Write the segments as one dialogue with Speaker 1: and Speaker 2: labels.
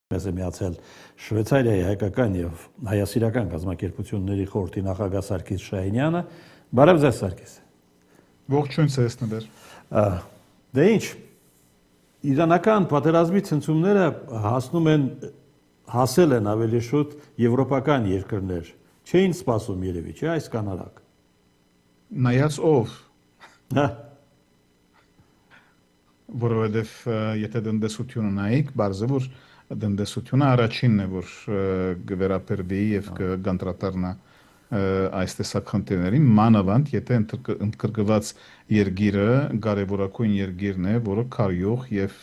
Speaker 1: Մեզ է միացել Շվեյցարիայի հայկական եւ հայասիրական կազմակերպությունների խորհրդի նախագահ Սարգիս Շահինյանը։ Բարև ձեզ, Սարգիս։
Speaker 2: Ողջույն ձեզ նվեր։
Speaker 1: Դե ինչ, իրանական պատերազմի ցնցումները հասել են ավելի շուտ եվրոպական երկրներ։ Չէին սպասում երևի, չէ՞ այս կանարակ։
Speaker 2: Նայած ով։ Որովհետև եթե դնդեսությունը նայեք, բարձր որ դնդեսությունը առաջինն է, որ կվերապերվի եւ կգանտրատարնա այս տեսակ խնդիրներին, մանավանդ եթե ընդգրկված երկիրը կարևորագույն երկիրն է, որը քարյուղ եւ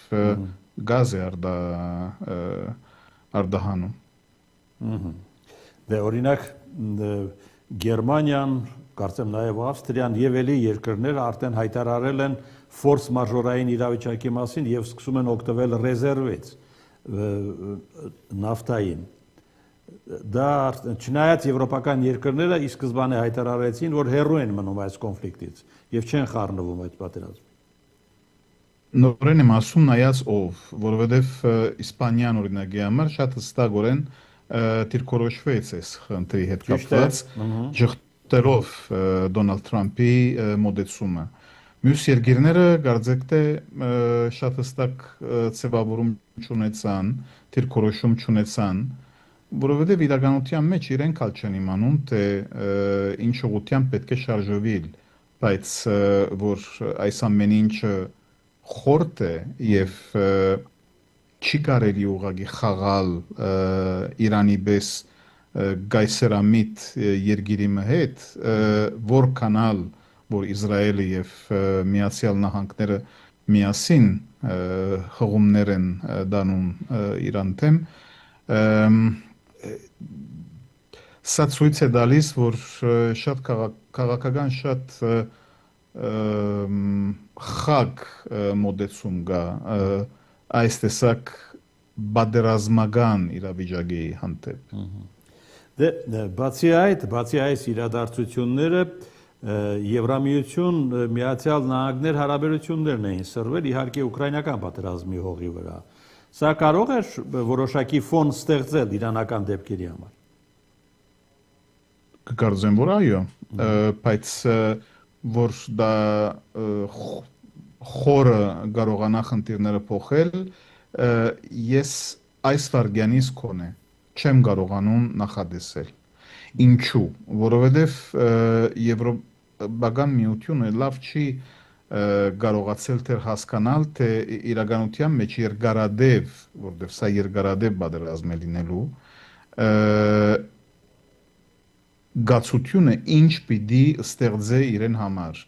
Speaker 2: գազ է արտահանում։
Speaker 1: Դե օրինակ Գերմանիան, կարծեմ նաեւ Ավստրիան եւ ելի երկրները արդեն հայտարարել են ֆորս մաժորային իրավիճակի մասին եւ սկսում են օգտվել ռեզերվից նավթային։ Դա չնայած եվրոպական երկրները ի սկզբանե հայտարարեցին, որ հեռու են մնում այս կոնֆլիկտից եւ չեն խառնվում այդ պատերազմին։
Speaker 2: Նորեն եմ ասում նայած ով, որովհետեւ Իսպանիան օրինակի համար շատ հստակորեն դիրքորոշվեց այս խնդրի հետ կապված ճղտերով Դոնալդ Թրամփի մոտեցումը։ Մյուս երկիրները կարծեք թե շատ հստակ ձևավորում չունեցան, դիրքորոշում չունեցան, որովհետև իրականության մեջ իրենք ալ չեն իմանում, թե ինչ ուղղությամբ պետք է շարժվել, բայց որ այս ամեն ինչը խորտ է եւ չի կարելի ուղղակի խաղալ Իրանի պես գայսերամիտ երկիրի հետ, որքանալ որ Իսրայելը եւ Միացյալ Նահանգները միասին հղումներ են դանում Իրան դեմ, սա ցույց է տալիս, որ շատ քաղաքական շատ խակ մոտեցում կա այս տեսակ բادرազմական իրավիճակի հանդեպ։
Speaker 1: Դե բացի այս իրադարձությունները Եվրամիություն Միացյալ Նահանգներ հարաբերություններն էին սրվել իհարկե ուկրաինական պատերազմի հողի վրա։ Սա կարող է որոշակի ֆոն ստեղծել իրանական դեպքերի համար։
Speaker 2: Կկարծեմ, որ այո, բայց որ դա խորը կարողանա խնդիրները փոխել, ես այս վարքյանից կոնե չեմ կարողանում նախադասել։ Ինչու, որովհետև Եվրոպական միությունը լավ չի կարողացել թե հասկանալ, թե իրականության մեջ երկարադեպ, որովհետև սա երկարադեպ պատերազմ է լինելու, գացությունը ինչ պիտի ստեղծե իրեն համար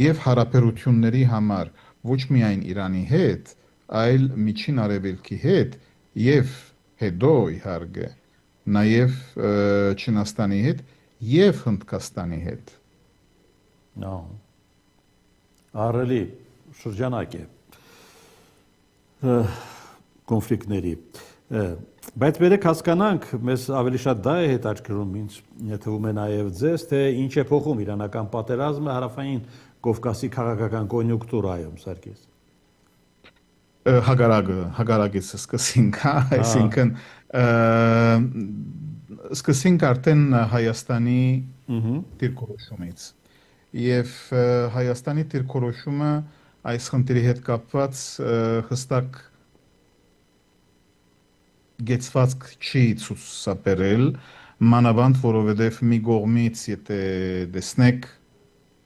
Speaker 2: եւ հարաբերությունների համար ոչ միայն Իրանի հետ, այլ Միջին Արևելքի հետ եւ հետո իհարկե նաև Չինաստանի հետ եւ Հնդկաստանի հետ։
Speaker 1: Ահռելի շրջանակ է կոնֆլիկտների։ Բայց բերեք հասկանանք, մեզ ավելի շատ դա է հետաքրքրում, ինձ թվում է նաև ձեզ, թե ինչ է փոխում իրանական պատերազմը հարավային Կովկասի քաղաքական կոնյունկտուրայում, Սարգիս։
Speaker 2: Հակառակից սկսենք, այսինքն սկսենք արդեն Հայաստանի դիրքորոշումից եւ Հայաստանի դիրքորոշումը այս խնդրի հետ կապված հստակ գեցվածք չի ցուցաբերել, մանավանդ որովհետեւ մի կողմից եթե տեսնեք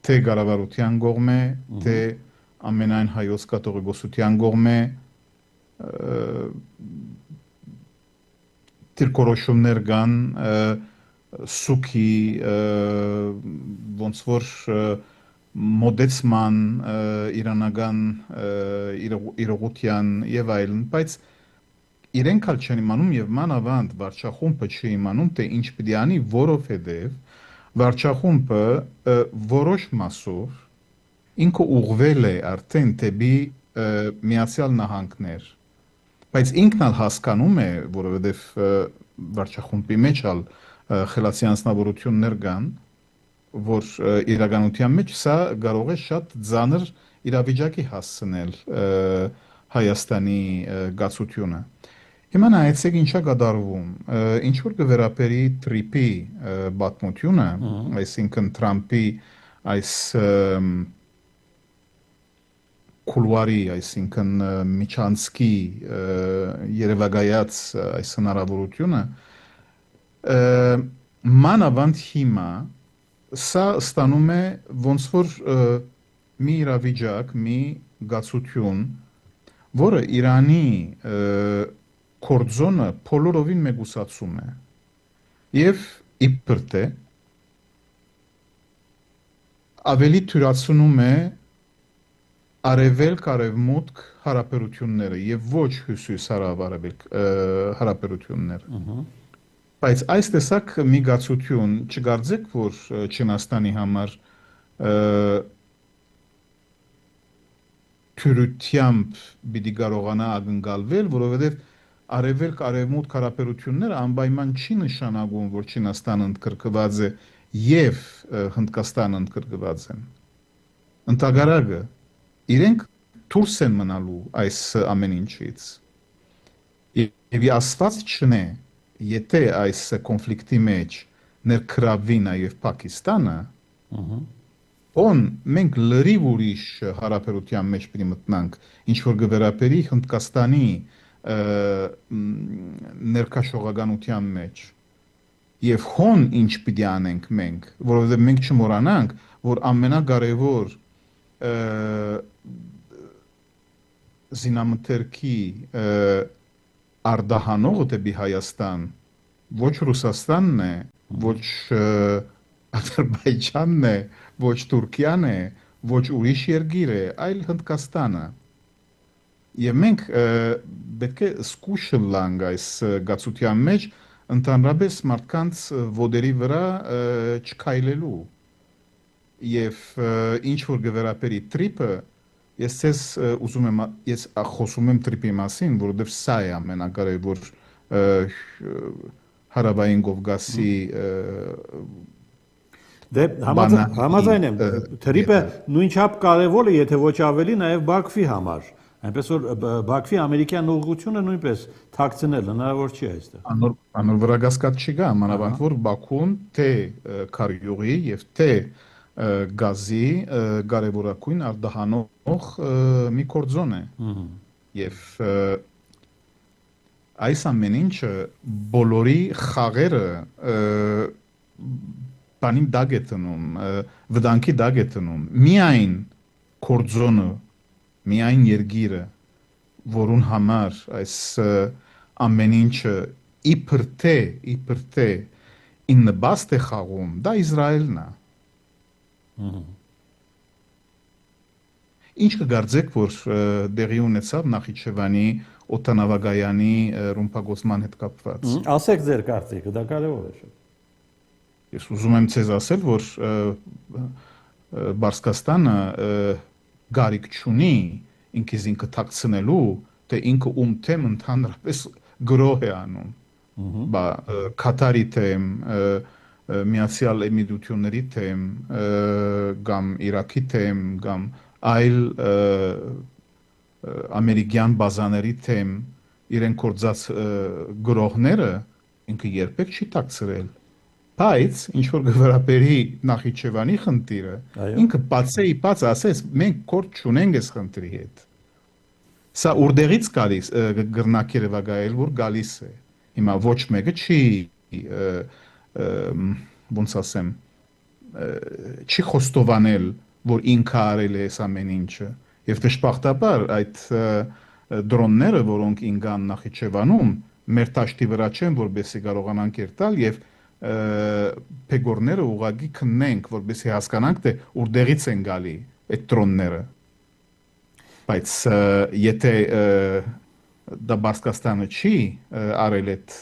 Speaker 2: թե կառավարության կողմ է, թե ամենայն հայոց կաթողիկոսության կողմ է, դիրքորոշումներ կան սուքի ոնց որ մոդեցման իրանական իրողության եւ այլն, բայց իրենք ալ չեն իմանում եւ մանավանդ վարչախումբը չի իմանում, թե ինչ պիտի անի, որովհետեւ վարչախումբը որոշ մասով ինքը ուղղվել է արդեն դեպի Միացյալ Նահանգներ, բայց ինքն ալ հասկանում է, որովհետև վարչախումբի մեջ ալ խելացի անձնավորություններ կան, որ իրականության մեջ սա կարող է շատ ծանր իրավիճակի հասցնել Հայաստանի գացությունը։ Հիմա նայեցեք ինչա կատարվում։ Ինչ որ կվերապերի Տրիպի պատմությունը, այսինքն Թրամփի այս կուլուարի, այսինքն միջանցքի երևակայած այս հնարավորությունը, մանավանդ հիմա սա ստանում է ոնց որ մի իրավիճակ, մի գացություն, որը Իրանի կորձոնը բոլորովին մեգուսացում է եւ իբր թե ավելի թյուրացնում է արևելք-արևմուտք հարաբերությունները եւ ոչ հյուսիս-հարավ-արևելք հարաբերությունները։ Բայց այս տեսակ մի գացություն չգարձեք, որ Չինաստանի համար թյուրությամբ պիտի կարողանա ակնկալվել, որովհետեւ արևելք-արևմուտք հարաբերությունները անպայման չի նշանակում, որ Չինաստանը ընդգրկված է եւ Հնդկաստանը ընդգրկված են։ Ընդհանրակը իրենք դուրս են մնալու այս ամեն ինչից։ Եվ ասված չնե, եթե այս կոնֆլիկտի մեջ ներգրավվի նաեւ Պակիստանը, մենք լրիվ ուրիշ հարաբերության մեջ պիտի մտնանք, ինչ որ կվերապերի Հնդկաստանի ներքաշողականության մեջ եւ հոն ինչ պիտի անենք մենք, որովհետեւ մենք չմոռանանք, որ ամենակարևոր զինամթերքի արտահանողը դեպի Հայաստան ոչ Ռուսաստանն է, ոչ Ադրբեջանն է, ոչ Թուրքիան է, ոչ ուրիշ երկիր է, այլ Հնդկաստանը։ Եվ մենք պետք է զգուշ լինենք այս գացության մեջ, ընդհանրապես մարդկանց ոտերի վրա չքայլելու։ Եվ ինչ որ գվերապերի Տրիպը, ես ցես ուզում եմ, ես խոսում եմ Տրիպի մասին, որովհետև սա է ամենակարևոր Հարավային Կովկասի
Speaker 1: Դե համաձայն եմ, Տրիպը նույնչափ կարևոր է, եթե ոչ ավելի, նաև Բաքվի համար։ Այնպես որ Բաքվի ամերիկյան ուղղությունը նույնպես թաքցնել հնարավոր չի այստեղ։
Speaker 2: Անոր վրա գասկած չի գա, մանավանդ որ Բաքուն թե քարյուղի եւ թե գազի կարևորագույն արտահանող մի կորձոն է։ Եվ այս ամեն ինչը բոլորի խաղերը բանին դագ է տնում, վտանգի դագ է տնում։ Միայն կորձոնը, միայն երգիրը, որուն համար այս ամեն ինչը իբր թե իննբաստ է խաղում, դա Իսրայելն է։ Ինչ կգարձեք, որ դեղի ունեցավ Նախիջևանի օդանավակայանի ռմբակոծման հետ կապված։
Speaker 1: Ասեք ձեր կարծիքը, դա կարևոր է շատ։
Speaker 2: Ես ուզում եմ ցեզ ասել, որ Բարսկաստանը գարիք չունի ինքից ինքը թաքցնելու, թե ինքը ում թեմ ընդհանրապես գրոհ է անում։ Բա Կատարի թեմ, Միացյալ Էմիրությունների թեմ, կամ Իրաքի թեմ, կամ այլ ամերիկյան բազաների թեմ իրեն կործած գրողները ինքը երբեք չի թաքցրել։ Բայց ինչ որ գվերապերի Նախիջևանի խնդիրը, ինքը բացեիպաց ասեց, մենք կորդ չունենք այս խնդրի հետ։ Սա ուրդեղից գալիս գրնակերևակայել, որ գալիս է։ Հիմա ոչ մեկը չի ոնց ասեմ, չի խոստովանել, որ ինքը արել է այս ամեն ինչը։ Եվ դժբախտաբար այդ դրոնները, որոնք ինքան Նախիջևանում, մեր տաշտի վրա չեն, որպեսզի կարողանան կերտալ եւ փեգորները ուղղակի քննենք, որպեսզի հասկանանք, թե ուրդեղից են գալի այդ դրոնները։ Բայց եթե դա Բարսկաստանը չի արել այդ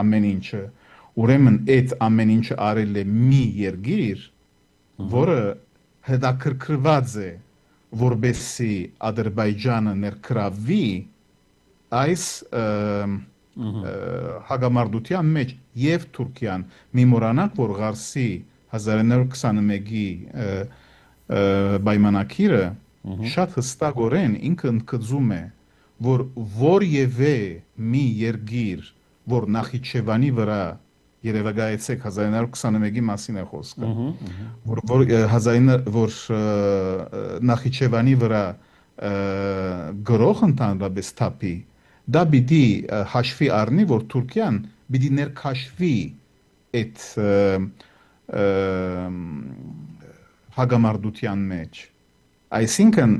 Speaker 2: ամեն ինչը, ուրեմն այդ ամեն ինչը արել է մի երկիր, որը հետաքրքրված է, որպեսզի Ադրբեջանը ներգրավվի այս հագամարտության մեջ եւ Թուրքիան։ Մի մոռանանք, որ Ղարսի 1921-ի պայմանագիրը շատ հստակորեն ինքը ընդգծում է, որ որևէ մի երկիր, որ Նախիջևանի վրա երևակայեցեք 1921-ի մասին է խոսքը, որ Նախիջևանի վրա գրող ընդհանրապես թափի, դա պիտի հաշվի առնի, որ Թուրքիան պիտի ներքաշվի այդ հագամարտության մեջ։ Այսինքն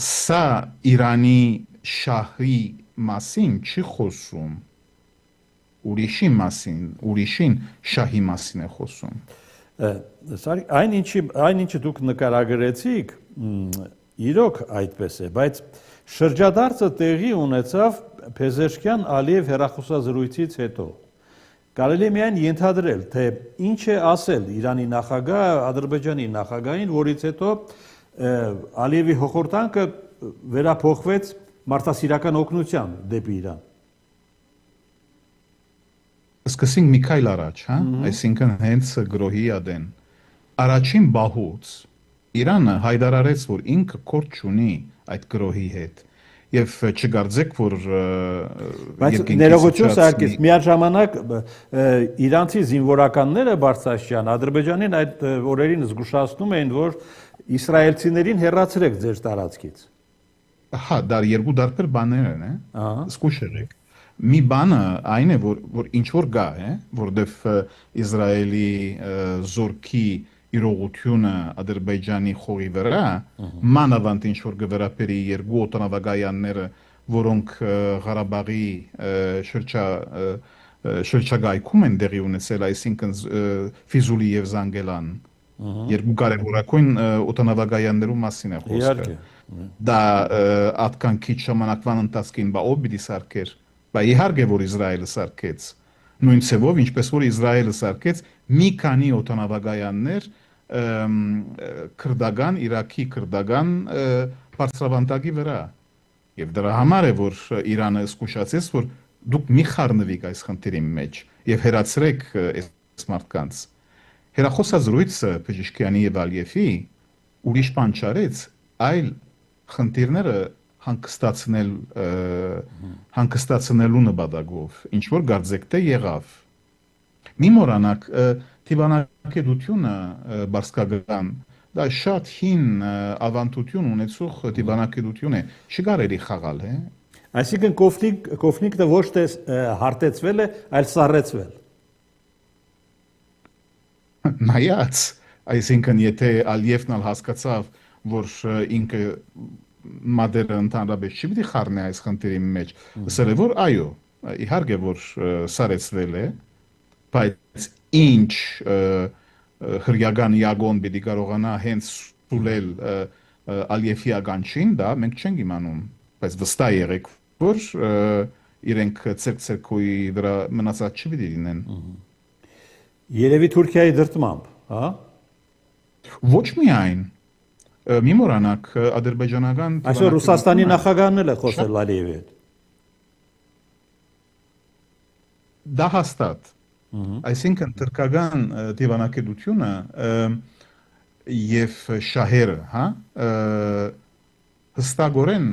Speaker 2: սա Իրանի շահի մասին չի խոսում, ուրիշի մասին, ուրիշին շահի մասին է խոսում։
Speaker 1: Այն ինչը դուք նկարագրեցիք, իրոք այդպես է, բայց շրջադարձը տեղի ունեցավ Փեզեշքյան Ալիև հեռախոսազրույցից հետո։ Կարելի է միայն ենթադրել, թե ինչ է ասել Իրանի նախագահ Ադրբեջանի նախագահին, որից հետո Ալիևի հոխորտանքը վերափոխվեց մարդասիրական օգնության դեպի Իրան։
Speaker 2: Սկսենք մի քայլ առաջ, հա, այսինքն հենց գրոհի ադեն առաջին բահուց Իրանը հայտարարեց, որ ինքը կորտ չունի այդ գրոհի հետ եւ չգարձեք, որ
Speaker 1: բայց ներողություն Սարգիս, միաժամանակ իրանցի զինվորականները Բարձրաշյան Ադրբեջանին այդ օրերին զգուշացնում էին, որ իսրայելցիներին հեռացրեք ձեր տարածքից։
Speaker 2: Հա, դա երկու դարբեր բաներ են, զգուշ եղեք։ Մի բանը այն է, որ ինչ որ գա, որտեվ Իսրայելի զորքի իրողությունը Ադրբեջանի խողի վրա, մանավանդ ինչ որ գվերապերի երկու օտանավակայանները, որոնք Ղարաբաղի շրջագայքում են տեղի ունեցել, այսինքն Ֆիզուլի եւ Զանգելան, երկու կարևորագույն օտանավակայաններու մասին է խոսքը։ Դա ատկան քիչ ժամանակվան ընթացքին բա ով պիտի սարքեր, բա իհարկե որ Իսրայելը սարքեց, նույն ցևով ինչպես որ Իսրայելը սարքեց մի քանի օտանավակայաններ քրդական, Իրաքի քրդական բարձրավանդակի վրա։ Եվ դրա համար է որ Իրանը զգուշացեց, որ դուք մի խառնվեք այս խնդրի մեջ եւ հերացրեք այս մարդկանց։ Հերախոսազրույցը Փեզեշքյանի եւ Ալիևի ուրիշ բան չարեց, այլ խնդիրները հանգստացնելու նպատակով, ինչ որ գարձեք թե եղավ։ Մի մոռանաք դիվանագիտությունը բարձրագան, դա շատ հին ավանդություն ունեցող դիվանագիտություն է, չկարելի խաղալ, է։
Speaker 1: Այսինքն կոնֆլիկտը ոչ թե հարթեցվել է, այլ սառեցվել։
Speaker 2: Նայած, այսինքն եթե Ալիևն հասկացավ, որ ինքը մադերը ընդհանրապես չի պիտի խառնի այս խնդրի մեջ, ասել է որ այո, իհարկե որ սարեցվել է, բայց ինչ հրյական Յագոն պիտի կարողանա հենց սուլել Ալիևի ականջին, դա մենք չենք իմանում, բայց վստահ եղեք, որ իրենք ցերկոյի դրա մնացած չի պիտի լինեն։
Speaker 1: Երևի Թուրքիայի դրդմամբ, հա։ Ոչ
Speaker 2: միայն մի մոռանաք ադրբեջանական
Speaker 1: այսօր Ռուսաստանի նախագահն էլ է խոսել Ալիևի հետ։
Speaker 2: Դա հաստատ։ Այսինքն թուրքական դիվանագիտությունը եւ շահերը, հա, հստակորեն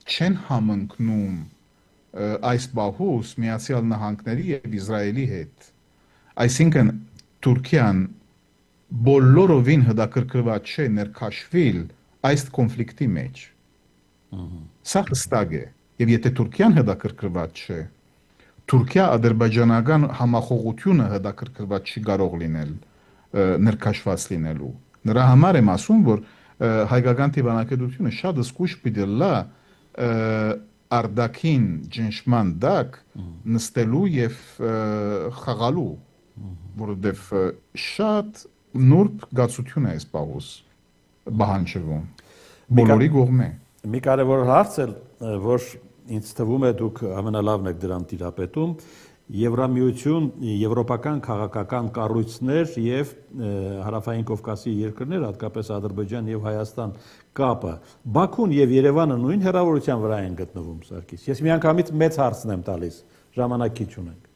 Speaker 2: չեն համընկնում այս բահուս Միացյալ Նահանգների եւ Իսրայելի հետ։ Այսինքն Թուրքիան բոլորովին հետաքրքրված չէ ներքաշվել այս կոնֆլիկտի մեջ։ Սա հստակ է, եւ եթե Թուրքիան հետաքրքրված չէ, Թուրքիա-ադրբեջանական համախոհությունը հետաքրքրված չի կարող լինել ներքաշված լինելու։ Նրա համար եմ ասում, որ հայկական դիվանագիտությունը շատ զգուշ պիտի լա արդակին ջնշման դակ նստելու եւ խաղալու, որովհետեւ շատ նուրբ գացություն է այս բաղուս բանջվում բոլորի կողմէ։
Speaker 1: Մի կարևոր հարց է, որ ինձ թվում է դուք ամենալավն եք դրան տիրապետում, Եվրամիություն, եվրոպական քաղաքական կառույցներ եւ հարավային Կովկասի երկրներ, հատկապես Ադրբեջան եւ Հայաստան կապը, Բաքուն եւ Երևանը նույն հեռավորության վրա են գտնվում, Սարգիս։ Ես միանգամից մեծ հարցն եմ տալիս, ժամանակ քիչ ունենք։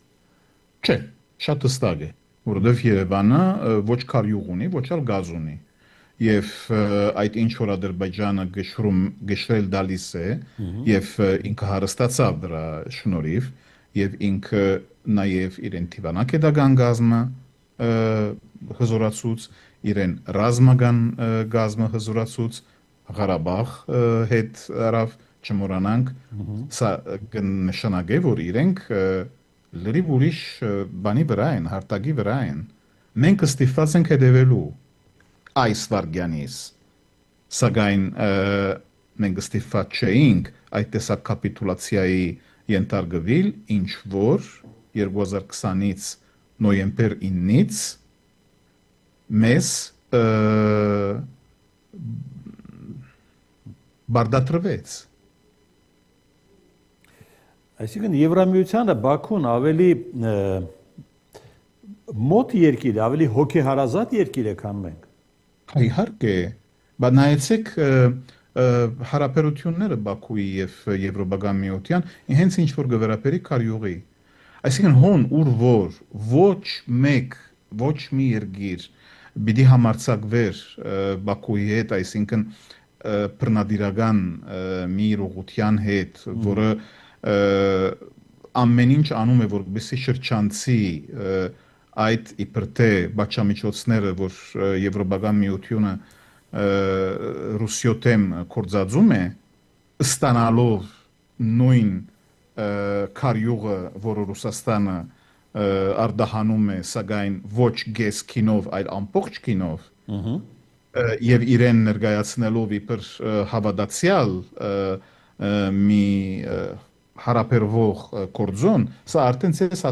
Speaker 2: Չէ, շատ հստակ է, որովհետեւ Երևանը ոչ քարյուղ ունի, ոչ էլ գազ ունի։ եւ այդ ինչ որ Ադրբեջանը գշրել դալիս է եւ ինքը հարստացավ դրա շնորհիվ եւ ինքը նաեւ իրեն Տիվանագետական գազմը հզորացուց իրեն ռազմական գազմը հզորացուց Ղարաբաղ հետ արավ չմոռանանք սա կնշանակե որ իրենք լրիվ ուրիշ բանի վրա են հարտակի վրա են մենք ստիպված ենք հետևելու այս վարգյանից սակայն մենք ստիպված չէինք այդ տեսակ կապիտուլացիայի ենթարկվել ինչ որ 2020-ից նոյեմբեր 9-ից մեզ բարդատրվեց
Speaker 1: Այսինքն Եվրամիությանը Բաքուն ավելի մոտ երկիր է, ավելի հոգեհարազատ երկիր է, քան մենք։
Speaker 2: Իհարկե, բայց նայեցեք հարաբերությունները Բաքուի եւ Եվրոպական միության հենց ինչ որ գվերապերի կարյուղի։ Այսինքն հոն ուր որ ոչ մի երկիր պիտի համարձակվեր Բաքուի հետ, այսինքն բռնադիրական մի իրողության հետ, որը ամեն ինչ անում է որպեսզի շրջանցի այդ իբր թե բաճամիջոցները, որ Եվրոպական միությունը Ռուսիո դեմ կործածում է, ստանալով նույն կարյուղը, որը Ռուսաստանը արդահանում է, սակայն ոչ գես կինով, այլ ամբողջ կինով, եւ իրեն ներկայացնելով իբր հավատացյալ մի հարաբերվող կորձոն, սա արդեն ցես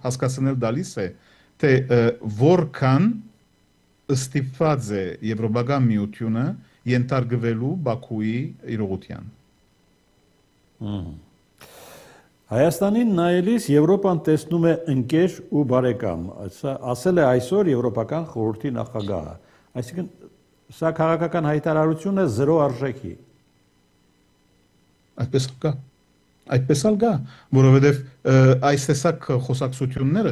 Speaker 2: հասկացնել դալիս է, թե որքան ստիպված է Եվրոպական միությունը ենթարկվելու Բաքուի իրողության։
Speaker 1: Հայաստանին նայելիս Եվրոպան տեսնում է ընկեր ու բարեկամ, ասել է այսօր Եվրոպական խորհրդի նախագահը, այսինքն սա քաղաքական հայտարարություն է զրո արժեքի։
Speaker 2: Այդպես ալգա, որովհետև այս տեսակ խոսակցությունները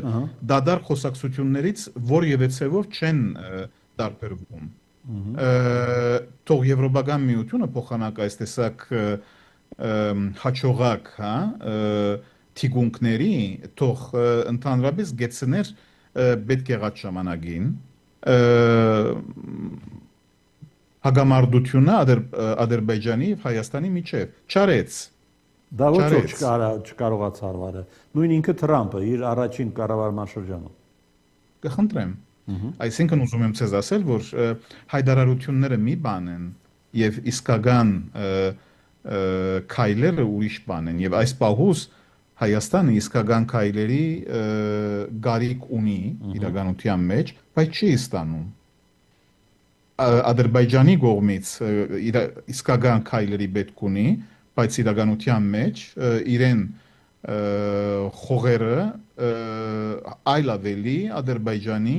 Speaker 2: դադար խոսակցություններից որևէ ցևով չեն տարբերվում։ Թող Եվրոպական միությունը փոխանակ այս տեսակ հաջողակ, թիկունքների, թող ընդհանրապես գեցներ պետք եղած ժամանակին հագամարտությունը Ադրբեջանի եւ Հայաստանի միջեւ չարեց
Speaker 1: Դա ոչ չկարողացավ արել։ Նույն ինքը Թրամփը իր առաջին կառավարման շրջանում։
Speaker 2: Կխնդրեմ։ Այսինքն ուզում եմ ցեզ ասել, որ հայտարարությունները մի բան են եւ իսկական քայլերը ուրիշ բան են եւ այս պահուս Հայաստանը իսկական քայլերի գարիկ ունի իրականության մեջ, բայց չի ստանում։ Ադրբեջանի կողմից իսկական քայլերի պետք ունի, բայց իրականության մեջ իրեն խողերը այլ ավելի Ադրբեջանի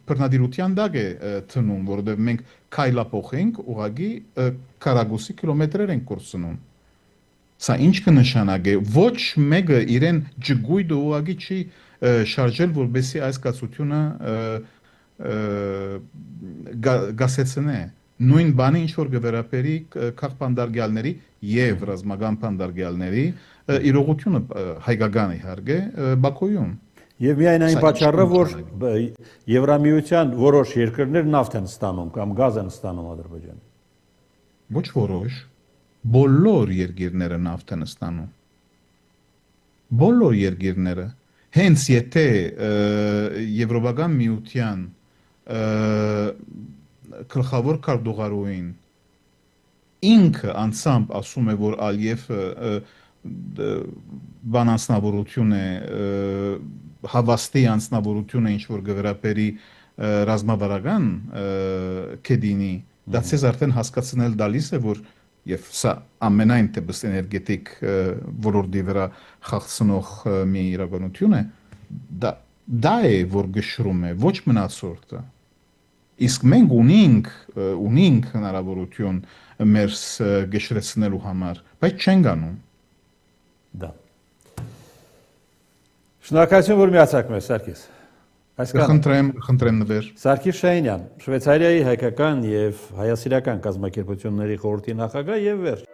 Speaker 2: բռնադիրության դակ է տնում, որովհետև մենք քայլափոխենք ուղղակի քառակուսի կիլոմետրեր ենք կորցնում։ Սա ինչ կնշանակե ոչ մեկը իրեն ջգույդը ուղղակի չի շարժել, որպեսզի այս կացությունը գասեցնե նույն բանը ինչ որ գվերապերի քաղաքապանդարգյալների եւ ռազմական պանդարգյալների իրողությունը հայկական իհարկե Բաքոյում
Speaker 1: եւ միայն այն պատճառը որ Եվրամիության որոշ երկրներ նավթ են ստանում կամ գազ են ստանում Ադրբեջանի
Speaker 2: ոչ որոշ բոլոր երկիրները նավթ են ստանում բոլոր երկիրները հենց եթե Եվրոպական միության գլխավոր քարտուղարուին ինքը անցամբ ասում է որ Ալիևը բան անձնավորություն է հավաստի անձնավորություն է ինչ որ գվերապերի ռազմավարական կեդինի դա ցեզ արդեն հասկացնել դալիս է որ եւ սա ամենայն դեպս էներգետիկ ոլորտի վրա խախտցնող մի իրականություն է դա է որ գշրում է ոչ մնացորդը Իսկ մենք ունենք հնարավորություն մեր գշրեցնելու համար, բայց չենք անում։
Speaker 1: Դա։ Շնորհակալություն, որ միացաք մեզ, Սարգիս։ Այսքան
Speaker 2: Խնդրեմ նվեր։
Speaker 1: Սարգիս Շահինյան, Շվեյցարիայի հայկական եւ հայասիրական կազմակերպությունների խորհրդի նախագահ եւ վերջ